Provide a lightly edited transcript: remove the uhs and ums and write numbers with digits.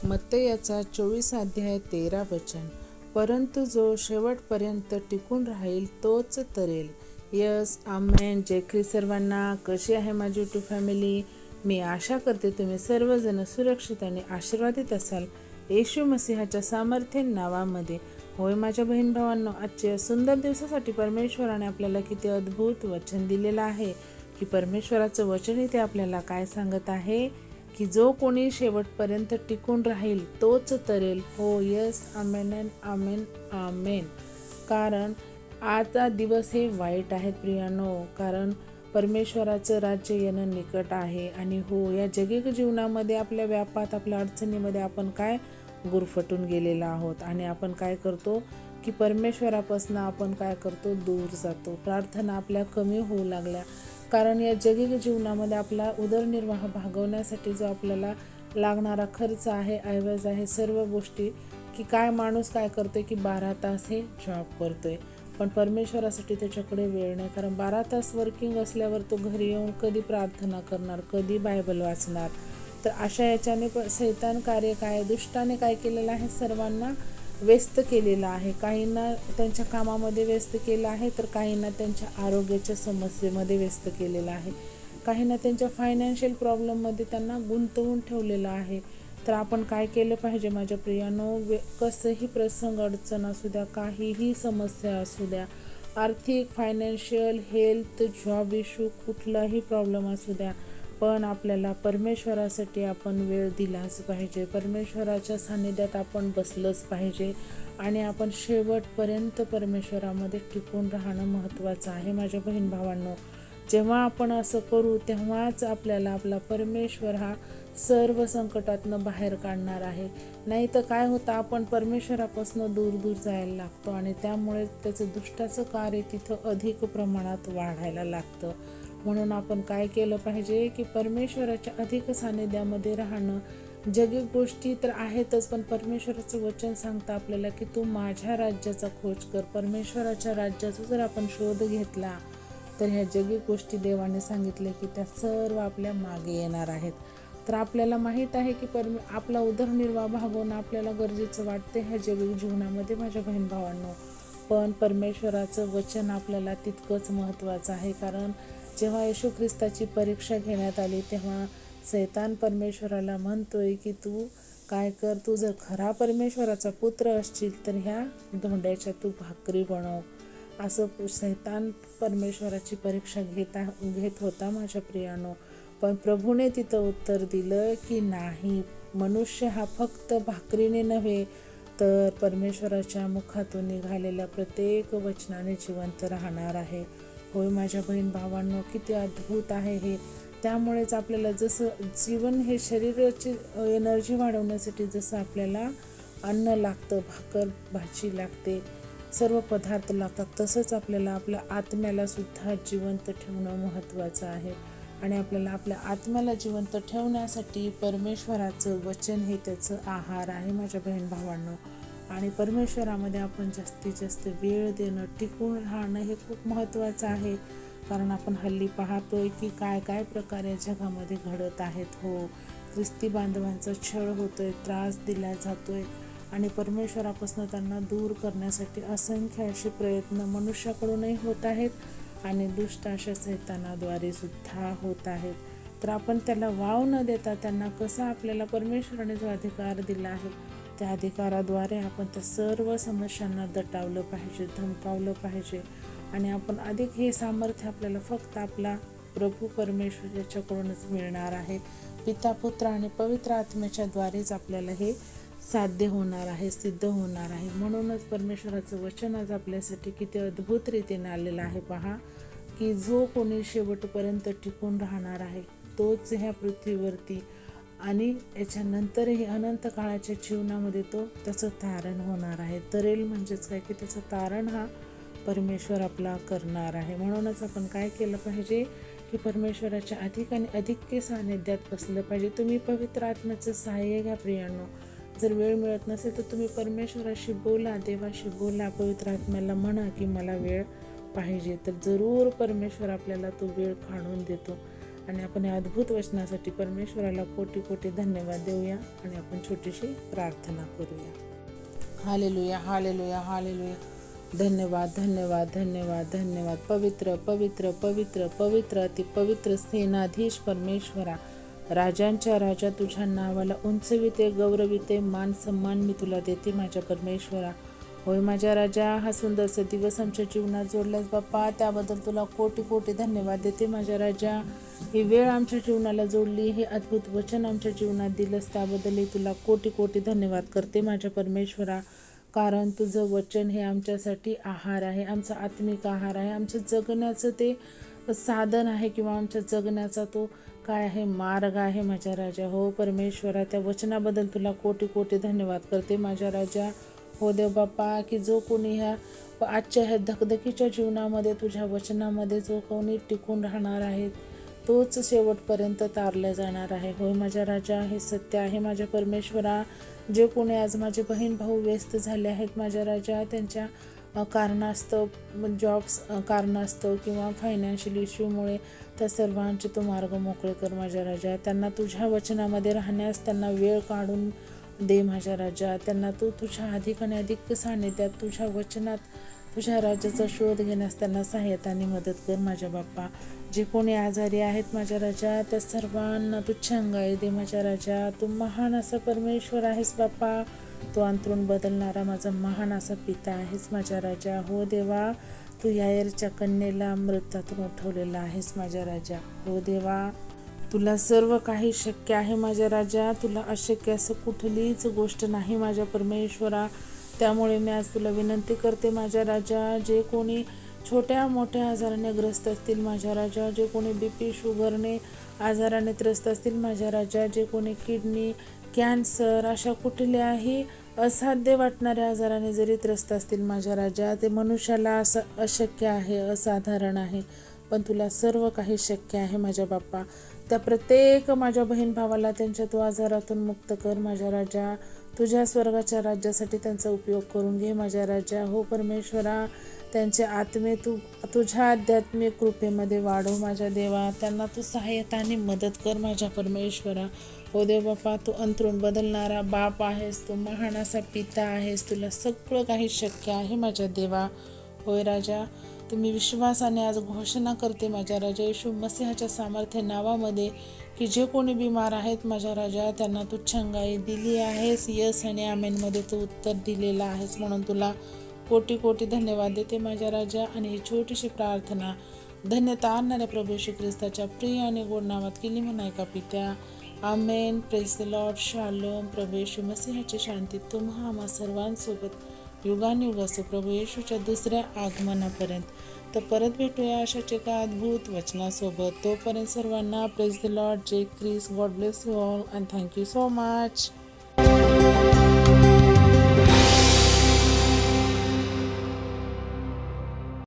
मत्तयाचा 24 अध्याय 13 वचन. परंतु जो शेवटपर्यंत टिकून राहील तोच तरेल. यस, आमेन. जय ख्रिस्त सर्वांना. कशी आहे माझी यूट्यूब फॅमिली? मी आशा करते तुम्ही सर्वजण सुरक्षित आणि आशीर्वादित असाल येशू मसीहाच्या सामर्थ्य नावामध्ये. होय माझ्या बहीण भावांनो, आजच्या सुंदर दिवसासाठी परमेश्वराने आपल्याला किती अद्भुत वचन दिलेलं आहे की परमेश्वराचं वचन इथे आपल्याला काय सांगत आहे की जो कोणी शेवटपर्यंत टिकून राहील तोच तरेल. हो, यस, आमेन, आमेन, आमेन. कारण आजचा दिवस हे वाईट आहेत प्रियानो, कारण परमेश्वराचं राज्य येणं निकट आहे. आणि हो, या जगिक जीवनामध्ये आपल्या व्यापात, आपल्या अडचणीमध्ये आपण काय गुरफटून गेलेलो आहोत आणि आपण काय करतो की परमेश्वरापासून आपण काय करतो, दूर जातो. प्रार्थना आपल्या कमी होऊ लागल्या, कारण या जगिक जीवनामध्ये आपला उदरनिर्वाह भागवण्यासाठी जो आपल्याला लागणारा खर्च आहे, ऐवज आहे, सर्व गोष्टी की काय माणूस काय करतोय की 12 तास हे जॉब करतोय, पण परमेश्वरासाठी त्याच्याकडे वेळ नाही. कारण 12 तास वर्किंग असल्यावर तो घरी येऊन कधी प्रार्थना करणार, कधी बायबल वाचणार. तर अशा याच्याने सैतान कार्य काय, दुष्टाने काय केलेलं आहे, सर्वांना व्यस्त केलेलं आहे. काहींना त्यांच्या कामामध्ये व्यस्त केलं आहे, तर काहींना त्यांच्या आरोग्याच्या समस्येमध्ये व्यस्त केलेलं आहे, काहींना त्यांच्या फायनान्शियल प्रॉब्लेममध्ये त्यांना गुंतवून ठेवलेलं आहे. तर आपण काय केलं पाहिजे माझ्या प्रियानो? कसंही प्रसंग, अडचण असू द्या, काहीही समस्या असू द्या, आर्थिक, फायनान्शियल, हेल्थ, जॉब इश्यू, कुठलाही प्रॉब्लेम असू द्या, पण आपल्याला परमेश्वरासाठी आपण वेळ दिलाच पाहिजे. परमेश्वराच्या सान्निध्यात आपण बसलंच पाहिजे आणि आपण शेवटपर्यंत परमेश्वरामध्ये टिकून राहणं महत्त्वाचं आहे माझ्या बहीण भावांनो. जेव्हा आपण असं करू तेव्हाच आपल्याला आपला परमेश्वर हा सर्व संकटातनं बाहेर काढणार आहे. नाही तर काय होतं, आपण परमेश्वरापासून दूर दूर जायला लागतो आणि त्यामुळे त्याचं दुष्टाचं कार्य तिथं अधिक प्रमाणात वाढायला लागतं. म्हणून आपण काय केलं पाहिजे की परमेश्वराच्या अधिक सानिध्यामध्ये राहणं. जगिक गोष्टी तर आहेतच, पण परमेश्वराचं वचन सांगतं आपल्याला की तू माझ्या राज्याचा खोज कर. परमेश्वराच्या राज्याचा जर आपण शोध घेतला तर ह्या जगिक गोष्टी देवाने सांगितले की त्या सर्व आपल्या मागे येणार आहेत. तर आपल्याला माहीत आहे की आपला उदरनिर्वाह भागवणं आपल्याला गरजेचं वाटते ह्या जगिक जीवनामध्ये माझ्या बहीण भावांनो, पण परमेश्वराचं वचन आपल्याला तितकंच महत्त्वाचं आहे. कारण जेव्हा येशू ख्रिस्ताची परीक्षा घेण्यात आली तेव्हा सैतान परमेश्वराला म्हणतोय की तू काय कर, तू जर खरा परमेश्वराचा पुत्र असशील तर ह्या धोंड्याच्या तू भाकरी बनव. असं सैतान परमेश्वराची परीक्षा घेत होता माझ्या प्रियानो. पण प्रभूने तिथं उत्तर दिलं की नाही, मनुष्य हा फक्त भाकरीने नव्हे तर परमेश्वराच्या मुखातून निघालेल्या प्रत्येक वचनाने जिवंत राहणार आहे. होय माझ्या बहीण भावांनो, किती अद्भुत आहे हे. त्यामुळेच आपल्याला जसं जीवन हे शरीराची एनर्जी वाढवण्यासाठी जसं आपल्याला अन्न लागतं, भाकर भाजी लागते, सर्व पदार्थ लागतात, तसंच आपल्याला आपल्या आत्म्याला सुद्धा जिवंत ठेवणं महत्त्वाचं आहे. आणि आपल्याला आपल्या आत्म्याला जिवंत ठेवण्यासाठी परमेश्वराचं वचन हे त्याचं आहार आहे माझ्या बहीण भावांनो. आणि परमेश्वरामध्ये आपण जास्तीत जास्त वेळ देणं, टिकून राहणं हे खूप महत्त्वाचं आहे. कारण आपण हल्ली पाहतोय की काय काय प्रकारे जगामध्ये घडत आहेत. हो, ख्रिस्ती बांधवांचा छळ होतोय, त्रास दिला जातोय आणि परमेश्वरापासून त्यांना दूर करण्यासाठी असंख्य असे प्रयत्न मनुष्याकडूनही होत आहेत आणि दुष्ट अशा सैतानाद्वारे सुद्धा होत आहेत. तर आपण त्याला वाव न देता त्यांना कसं आपल्याला परमेश्वराने जो अधिकार दिला आहे त्या अधिकाराद्वारे आपण त्या सर्व समस्यांना दटावलं पाहिजे, धमकावलं पाहिजे. आणि आपण अधिक हे सामर्थ्य आपल्याला फक्त आपला प्रभू परमेश्वर याच्याकडूनच मिळणार आहे. पिता, पुत्र आणि पवित्र आत्म्याच्या द्वारेच आपल्याला हे साध्य होणार आहे, सिद्ध होणार आहे. म्हणूनच परमेश्वराचं वचन आज आपल्यासाठी किती अद्भुत रीतीने आलेलं आहे. पहा की जो कोणी शेवटपर्यंत टिकून राहणार आहे तोच ह्या पृथ्वीवरती आणि याच्यानंतरही अनंत काळाच्या जीवनामध्ये तो त्याचं तारण होणार आहे. तरेल म्हणजेच काय की त्याचं तारण हा परमेश्वर आपला करणार आहे. म्हणूनच आपण काय केलं पाहिजे की परमेश्वराच्या अधिक आणि अधिक सानिध्यात बसलं पाहिजे. तुम्ही पवित्र आत्म्याचं सहाय्य घ्या प्रियांनो. जर वेळ मिळत नसेल तर तुम्ही परमेश्वराशी बोला, देवाशी बोला, पवित्र आत्म्याला म्हणा की मला वेळ पाहिजे. तर जरूर परमेश्वर आपल्याला तो वेळ काढून देतो आणि आपण या अद्भुत वचनासाठी परमेश्वराला कोटी कोटी धन्यवाद देऊया आणि आपण छोटीशी प्रार्थना करूया. Hallelujah, hallelujah, hallelujah. धन्यवाद, धन्यवाद, धन्यवाद, धन्यवाद. पवित्र पवित्र पवित्र पवित्र अति पवित्र सेनाधीश परमेश्वरा, राजांच्या राजा तुझ्या नावाला उंचविते, गौरविते, मान सन्मान मी तुला देते माझ्या परमेश्वरा. होय माझ्या राजा, हा सुंदरसा दिवस आमच्या जीवनात जोडलास बाप्पा, त्याबद्दल तुला कोटी कोटी धन्यवाद देते माझ्या राजा. ही वेळ आमच्या जीवनाला जोडली, हे अद्भुत वचन आमच्या जीवनात दिलंस त्याबद्दलही तुला कोटी कोटी धन्यवाद करते माझ्या परमेश्वरा. कारण तुझं वचन हे आमच्यासाठी आहार आहे, आमचा आत्मिक आहार आहे, आमचं जगण्याचं ते साधन आहे किंवा आमच्या जगण्याचा तो काय आहे, मार्ग आहे माझ्या राजा. हो परमेश्वरा, त्या वचनाबद्दल तुला कोटी कोटी धन्यवाद करते माझ्या राजा. हो देव बाप्पा, की जो कोणी ह्या आजच्या ह्या धकधकीच्या जीवनामध्ये तुझ्या वचनामध्ये जो कोणी टिकून राहणार आहे तोच शेवटपर्यंत तारला जाणार आहे. होय माझ्या राजा, हे सत्य आहे माझ्या परमेश्वरा. जे कोणी आज माझे बहीण भाऊ व्यस्त झाले आहेत माझ्या राजा, त्यांच्या कारणास्तव, जॉब्स कारणास्तव किंवा फायनान्शियल इश्यूमुळे त्या सर्वांचे तो मार्ग मोकळे कर माझ्या राजा. त्यांना तुझ्या वचनामध्ये राहण्यास त्यांना वेळ काढून दे माझ्या राजा. त्यांना तू तुझ्या अधिक आणि अधिक सानिध्यात तुझ्या वचनात तुझ्या राज्याचा शोध घेण्यास त्यांना सहाय्यता आणि मदत कर माझ्या बाप्पा. जे कोणी आजारी आहेत माझ्या राजा, त्या सर्वांना तू चंगाई दे माझ्या राजा. तू महान असा परमेश्वर आहेस बाप्पा, तू अंतरून बदलणारा माझा महान असा पिता आहेस माझ्या राजा. हो देवा, तू यायरच्या कन्येला मृतातून उठवलेला आहेस माझ्या राजा. हो देवा, तुला सर्व काही शक्य आहे माझ्या राजा. तुला अशक्य असं कुठलीच गोष्ट नाही माझ्या परमेश्वरा. त्यामुळे मी आज तुला विनंती करते माझ्या राजा, जे कोणी छोट्या मोठ्या आजाराने ग्रस्त असतील माझ्या राजा, जे कोणी BP शुगरने आजाराने त्रस्त असतील माझ्या राजा, जे कोणी किडनी कॅन्सर अशा कुठल्याही असाध्य वाटणाऱ्या आजाराने जरी त्रस्त असतील माझ्या राजा, ते मनुष्याला असं अशक्य आहे, असाधारण आहे, पण तुला सर्व काही शक्य आहे माझ्या बाप्पा. त्या प्रत्येक माझ्या बहीण भावाला त्यांच्या तू आजारातून मुक्त कर माझ्या राजा. तुझ्या स्वर्गाच्या राज्यासाठी त्यांचा उपयोग करून घे माझ्या राजा. हो परमेश्वरा, त्यांचे आत्मे तू तुझ्या आध्यात्मिक कृपेमध्ये वाढव माझ्या देवा. त्यांना तू सहाय्यता आणि मदत कर माझ्या परमेश्वरा. हो देव बाप्पा, तू अंतरून बदलणारा बाप आहेस, तू महान असा पिता आहेस, तुला सगळं काही शक्य आहे माझ्या देवा. होय राजा, तुम्ही विश्वासाने आज घोषणा करते माझ्या राजा येशू मसीहाच्या सामर्थ्य नावामध्ये, की जे कोणी बिमार आहेत माझ्या राजा, त्यांना तू चंगाई दिली आहेस. यस आणि आमेनमध्ये तू उत्तर दिलेलं आहेस, म्हणून तुला कोटी कोटी धन्यवाद देते माझ्या राजा. आणि ही छोटीशी प्रार्थना धन्यता आणणाऱ्या प्रभू श्री ख्रिस्ताच्या प्रिय आणि गोड नावात केली म्हणाय का पित्या. आमेन. Praise the lord. शालोम. प्रभू येशू मसीहाची शांती तुम्हा आम्हा सर्वांसोबत युगानुयुग असो प्रभू येशूच्या दुसऱ्या आगमनापर्यंत. तर परत भेटूया अशाच एका अद्भुत वचनासोबत. तोपर्यंत सर्वांना प्रेज द लॉर्ड. जय Christ. God bless you all and thank you so much.